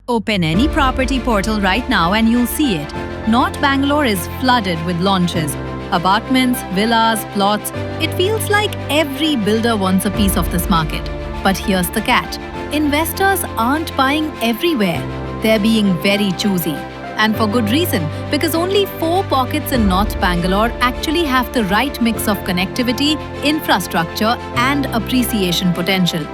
Open any property portal right now and you'll see it. North Bangalore is flooded with launches. Apartments, villas, plots. It feels like every builder wants a piece of this market. But here's the catch. Investors aren't buying everywhere. They're being very choosy. And for good reason, because only 4 pockets in North Bangalore actually have the right mix of connectivity, infrastructure, and appreciation potential.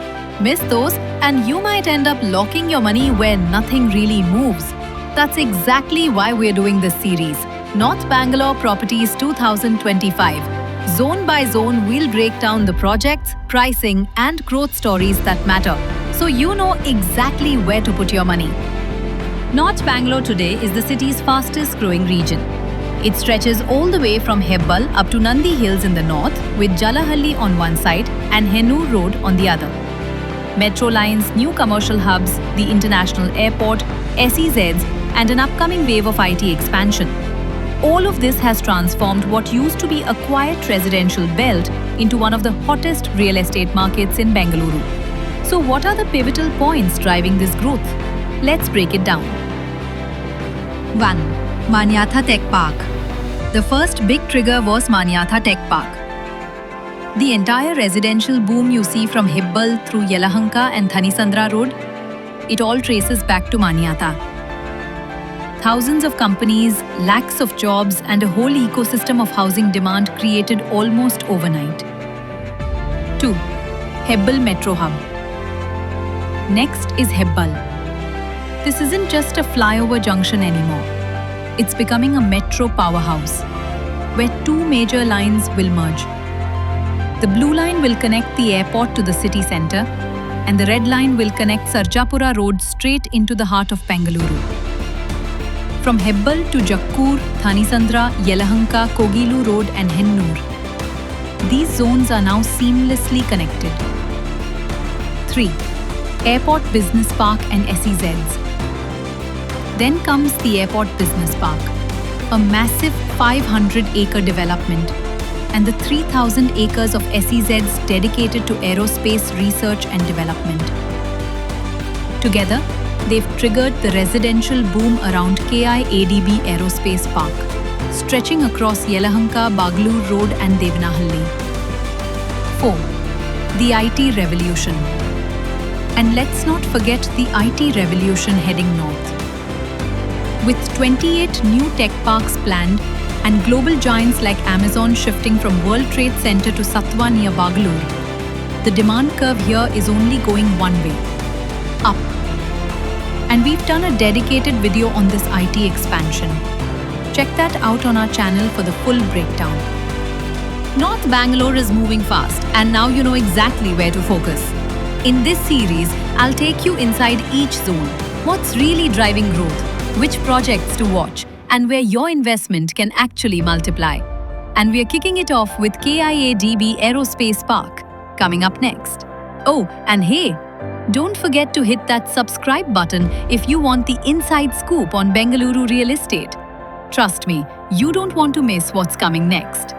Miss those, and you might end up locking your money where nothing really moves. That's exactly why we're doing this series, North Bangalore Properties 2025. Zone by zone, we'll break down the projects, pricing, and growth stories that matter, so you know exactly where to put your money. North Bangalore today is the city's fastest growing region. It stretches all the way from Hebbal up to Nandi Hills in the north, with Jalahalli on one side and Hennur Road on the other. Metro lines, new commercial hubs, the international airport, SEZs, and an upcoming wave of IT expansion. All of this has transformed what used to be a quiet residential belt into one of the hottest real estate markets in Bengaluru. So what are the pivotal points driving this growth? Let's break it down. 1. Manyata Tech Park. The first big trigger was Manyata Tech Park. The entire residential boom you see from Hebbal through Yelahanka and Thanisandra Road, it all traces back to Manyata. Thousands of companies, lakhs of jobs, and a whole ecosystem of housing demand created almost overnight. 2. Hebbal Metro Hub. Next is Hebbal. This isn't just a flyover junction anymore. It's becoming a metro powerhouse, where 2 major lines will merge. The blue line will connect the airport to the city centre, and the red line will connect Sarjapura Road straight into the heart of Bengaluru. From Hebbal to Jakkur, Thanisandra, Yelahanka, Kogilu Road and Hennur. These zones are now seamlessly connected. 3. Airport Business Park and SEZs. Then comes the Airport Business Park, a massive 500-acre development, and the 3,000 acres of SEZs dedicated to aerospace research and development. Together, they've triggered the residential boom around KIADB Aerospace Park, stretching across Yelahanka, Bagalur Road and Devanahalli. 4. The IT revolution. And let's not forget the IT revolution heading north. With 28 new tech parks planned and global giants like Amazon shifting from World Trade Center to Sattva near Bagalur, the demand curve here is only going one way, up. And we've done a dedicated video on this IT expansion. Check that out on our channel for the full breakdown. North Bangalore is moving fast, and now you know exactly where to focus. In this series, I'll take you inside each zone, what's really driving growth, which projects to watch, and where your investment can actually multiply. And we're kicking it off with KIADB Aerospace Park, coming up next. Oh, and hey, don't forget to hit that subscribe button if you want the inside scoop on Bengaluru real estate. Trust me, you don't want to miss what's coming next.